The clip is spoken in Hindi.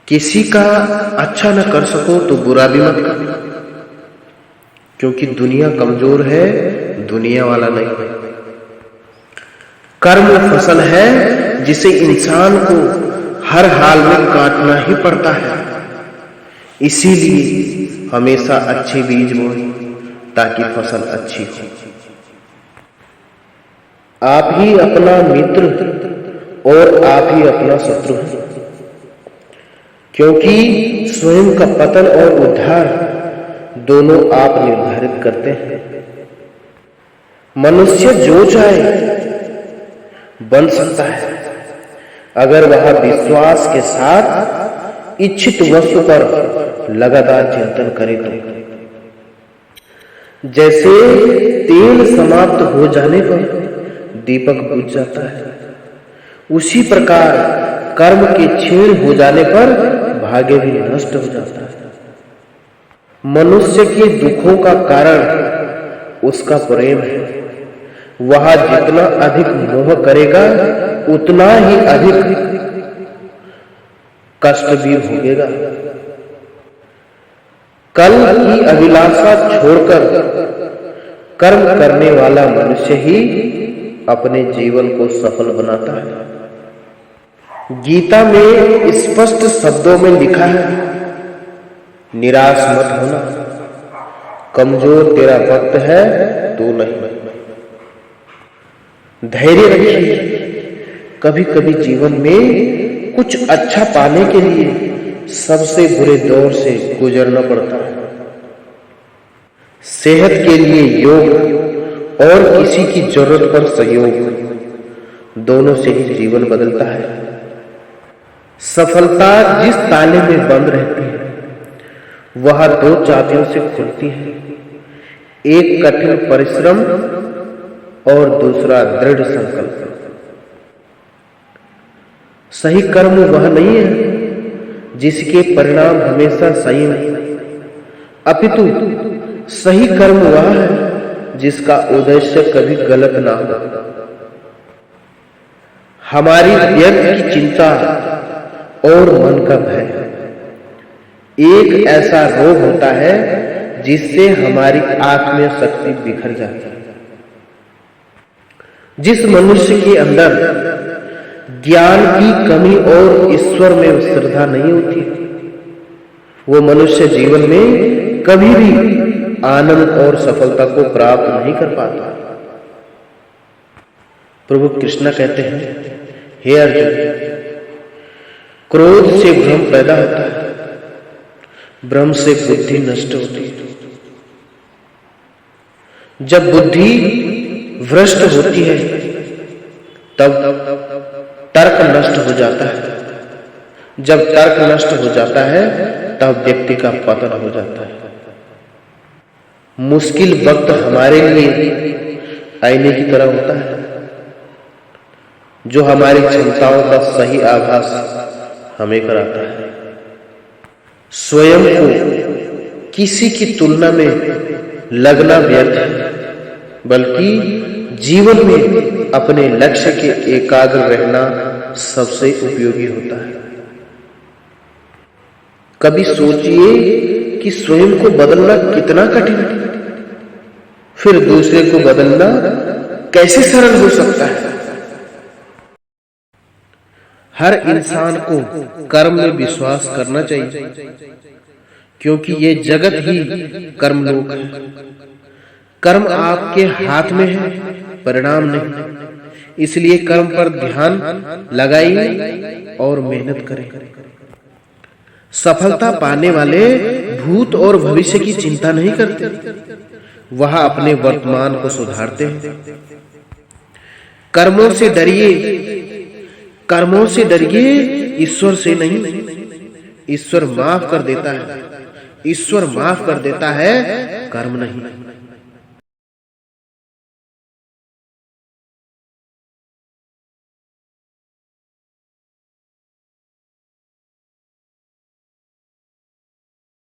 किसी का अच्छा न कर सको तो बुरा भी मत करना, क्योंकि दुनिया कमजोर है, दुनिया वाला नहीं है। कर्म फसल है जिसे इंसान को हर हाल में काटना ही पड़ता है। इसीलिए हमेशा अच्छे बीज बोएं ताकि फसल अच्छी हो। आप ही अपना मित्र और आप ही अपना शत्रु हैं, क्योंकि स्वयं का पतन और उद्धार दोनों आप निर्धारित करते हैं। मनुष्य जो चाहे बन सकता है, अगर वह विश्वास के साथ इच्छित वस्तु पर लगातार चिंतन करे तो। जैसे तेल समाप्त हो जाने पर दीपक बुझ जाता है, उसी प्रकार कर्म के क्षीण हो जाने पर भाग्य भी नष्ट हो जाता है। मनुष्य के दुखों का कारण उसका प्रेम है। वह जितना अधिक मोह करेगा उतना ही अधिक कष्ट भी भोगेगा। कल की अभिलाषा छोड़कर कर्म करने वाला मनुष्य ही अपने जीवन को सफल बनाता है। गीता में स्पष्ट शब्दों में लिखा है, निराश मत होना, कमजोर तेरा वक्त है तू नहीं। धैर्य रखिए। कभी कभी जीवन में कुछ अच्छा पाने के लिए सबसे बुरे दौर से गुजरना पड़ता है। सेहत के लिए योग और किसी की जरूरत पर सहयोग, दोनों से ही जीवन बदलता है। सफलता जिस ताले में बंद रहती है वह दो चाबियों से खुलती है, एक कठिन परिश्रम और दूसरा दृढ़ संकल्प। सही कर्म वह नहीं है जिसके परिणाम हमेशा सही नहीं, अपितु सही कर्म वह है जिसका उद्देश्य कभी गलत ना हो। हमारी व्यर्थ की चिंता और मन का भय एक ऐसा रोग होता है जिससे हमारी आत्मीय शक्ति बिखर जाती है। जिस मनुष्य के अंदर ज्ञान की कमी और ईश्वर में श्रद्धा नहीं होती, वो मनुष्य जीवन में कभी भी आनंद और सफलता को प्राप्त नहीं कर पाता। प्रभु कृष्ण कहते हैं, हे अर्जुन, क्रोध से भ्रम पैदा होता है, भ्रम से बुद्धि नष्ट होती है। जब बुद्धि भ्रष्ट होती है तब तर्क नष्ट हो जाता है। जब तर्क नष्ट हो जाता है तब व्यक्ति का पतन हो जाता है। मुश्किल वक्त हमारे लिए आईने की तरह होता है, जो हमारी क्षमताओं का सही आभास हमें कराता है। स्वयं को किसी की तुलना में लगना व्यर्थ है, बल्कि जीवन में अपने लक्ष्य के एकाग्र रहना सबसे उपयोगी होता है। कभी सोचिए कि स्वयं को बदलना कितना कठिन है, फिर दूसरे को बदलना कैसे सरल हो सकता है। हर इंसान को कर्म में विश्वास करना चाहिए, क्योंकि ये जगत ही कर्मलोक है। कर्म आपके हाथ में है, परिणाम नहीं। इसलिए कर्म पर ध्यान लगाइए और मेहनत करें। सफलता पाने वाले भूत और भविष्य की चिंता नहीं करते, वह अपने वर्तमान को सुधारते हैं। कर्मों से डरिए, कर्मों से डरिए, ईश्वर से नहीं। ईश्वर माफ कर देता है, ईश्वर माफ कर देता है, कर्म नहीं।